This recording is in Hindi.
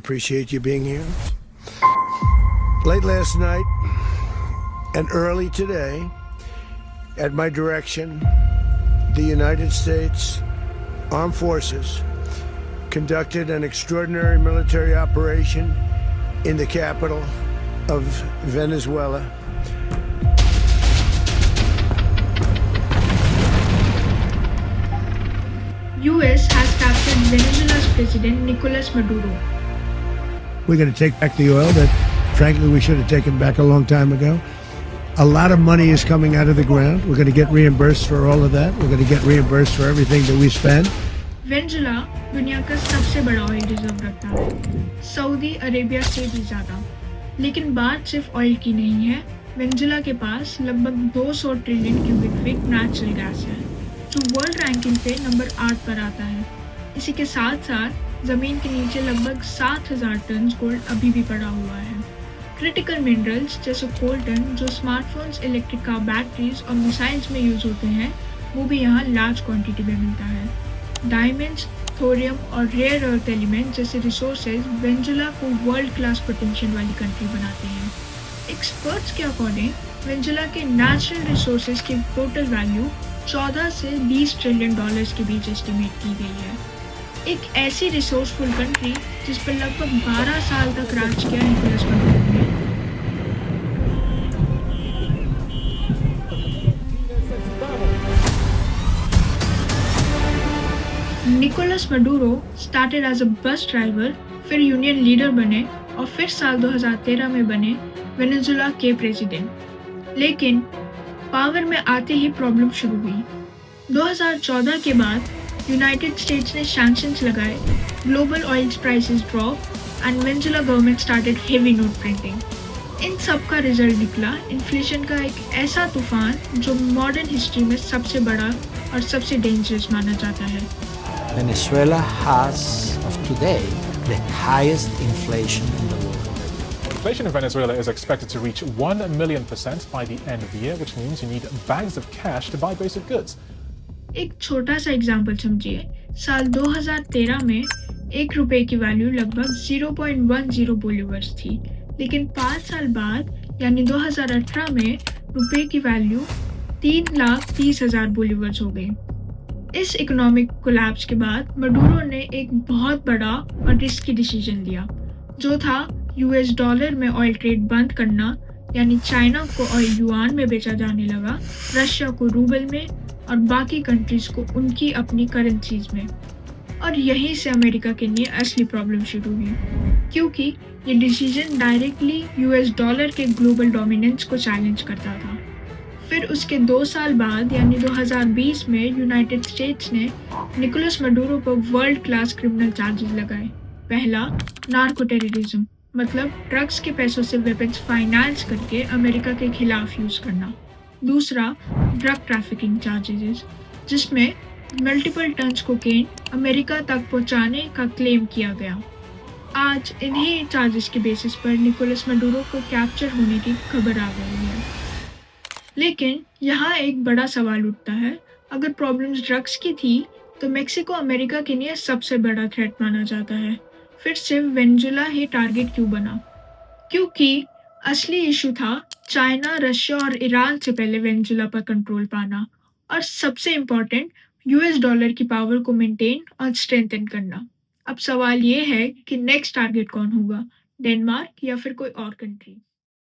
appreciate you being here. Late last night and early today, at my direction, the United States Armed Forces conducted an extraordinary military operation in the capital of Venezuela. US has captured Venezuela's president Nicolas Maduro. We're going to take back the oil that, frankly, we should have taken back a long time ago. A lot of money is coming out of the ground. We're going to get reimbursed for all of that. We're going to get reimbursed for everything that we spend. Venezuela दुनिया का सबसे बड़ा ऑयल रिजर्व रखता है, सऊदी अरेबिया से भी ज्यादा। लेकिन बात सिर्फ ऑयल की नहीं है। वेनेजुएला के पास लगभग 200 trillion cubic feet natural gas है, जो वर्ल्ड रैंकिंग पे नंबर 8 पर आता है। इसी के साथ साथ जमीन के नीचे लगभग 7,000 टन गोल्ड अभी भी पड़ा हुआ है। क्रिटिकल मिनरल्स जैसे कोल्टन, जो स्मार्टफोन्स, इलेक्ट्रिक कार बैटरीज और मिसाइल्स में यूज होते हैं, वो भी यहाँ लार्ज क्वांटिटी में मिलता है। डायमंड्स, थोरियम और रेयर अर्थ एलिमेंट जैसे रिसोर्सेज वेनेजुएला को वर्ल्ड क्लास पोटेंशियल वाली कंट्री बनाते हैं। एक्सपर्ट्स के अकॉर्डिंग वेनेजुएला के नेचुरल रिसोर्सेज की टोटल वैल्यू 14 से 20 ट्रिलियन डॉलर्स के बीच एस्टिमेट की गई है। एक ऐसी रिसोर्सफुल कंट्री जिस पर लगभग 12 साल तक राज किया निकोलस मडूरो ने। Nicolas Maduro started as a bus driver, फिर यूनियन लीडर बने और फिर साल 2013 में बने वेनेजुएला के प्रेसिडेंट। लेकिन पावर में आते ही प्रॉब्लम शुरू हुई। 2014 के बाद यूनाइटेड स्टेट्स ने सैंक्शंस लगाए, global oil prices drop and Venezuela government started heavy note printing. इन सब का रिजल्ट निकला इन्फ्लेशन का एक ऐसा तूफान जो मॉडर्न हिस्ट्री में सबसे बड़ा और सबसे डेंजरस माना जाता है। Venezuela has, of today, the highest inflation in the world. Inflation in Venezuela is expected to reach 1 million % by the end of the year, which means you need bags of cash to buy basic goods. एक छोटा सा एग्जाम्पल समझिए। साल 2013 में एक रुपए की वैल्यू लगभग 0.10 बोलीवर्स थी, लेकिन 5 साल बाद यानी 2018 में रुपए की वैल्यू 3,30,000 बोलीवर्स हो गई। इस इकोनॉमिक कोलैप्स के बाद मडूरो ने एक बहुत बड़ा और रिस्की डिसीजन लिया, जो था यूएस डॉलर में ऑयल ट्रेड बंद करना, यानी चाइना को ऑयल युआन में बेचा जाने लगा, रशिया को रूबल में और बाकी कंट्रीज को उनकी अपनी करेंसीज में। और यहीं से अमेरिका के लिए असली प्रॉब्लम शुरू हुई, क्योंकि ये डिसीजन डायरेक्टली यूएस डॉलर के ग्लोबल डोमिनेंस को चैलेंज करता था। फिर उसके 2 साल बाद यानी 2020 में यूनाइटेड स्टेट्स ने निकोलस मडूरो पर वर्ल्ड क्लास क्रिमिनल चार्जेस लगाए। पहला, नार्को टेररिज्म, मतलब ड्रग्स के पैसों से वेपन्स फाइनेंस करके अमेरिका के खिलाफ यूज करना। दूसरा, ड्रग ट्रैफिकिंग चार्जेस, जिसमें मल्टीपल टन्स कोकेन अमेरिका तक पहुंचाने का क्लेम किया गया। आज इन्हीं चार्जेस के बेसिस पर निकोलस मडूरो को कैप्चर होने की खबर आ गई है। लेकिन यहाँ एक बड़ा सवाल उठता है, अगर प्रॉब्लम्स ड्रग्स की थी तो मेक्सिको अमेरिका के लिए सबसे बड़ा थ्रेट माना जाता है, फिर सिर्फ वेनेजुएला ही टारगेट क्यों बना? क्योंकि असली इशू था चाइना, रशिया और ईरान से पहले वेनेजुएला पर कंट्रोल पाना, और सबसे इम्पोर्टेंट यूएस डॉलर की पावर को मेंटेन और स्ट्रेंथन करना। अब सवाल ये है कि नेक्स्ट टारगेट कौन होगा, डेनमार्क या फिर कोई और कंट्री?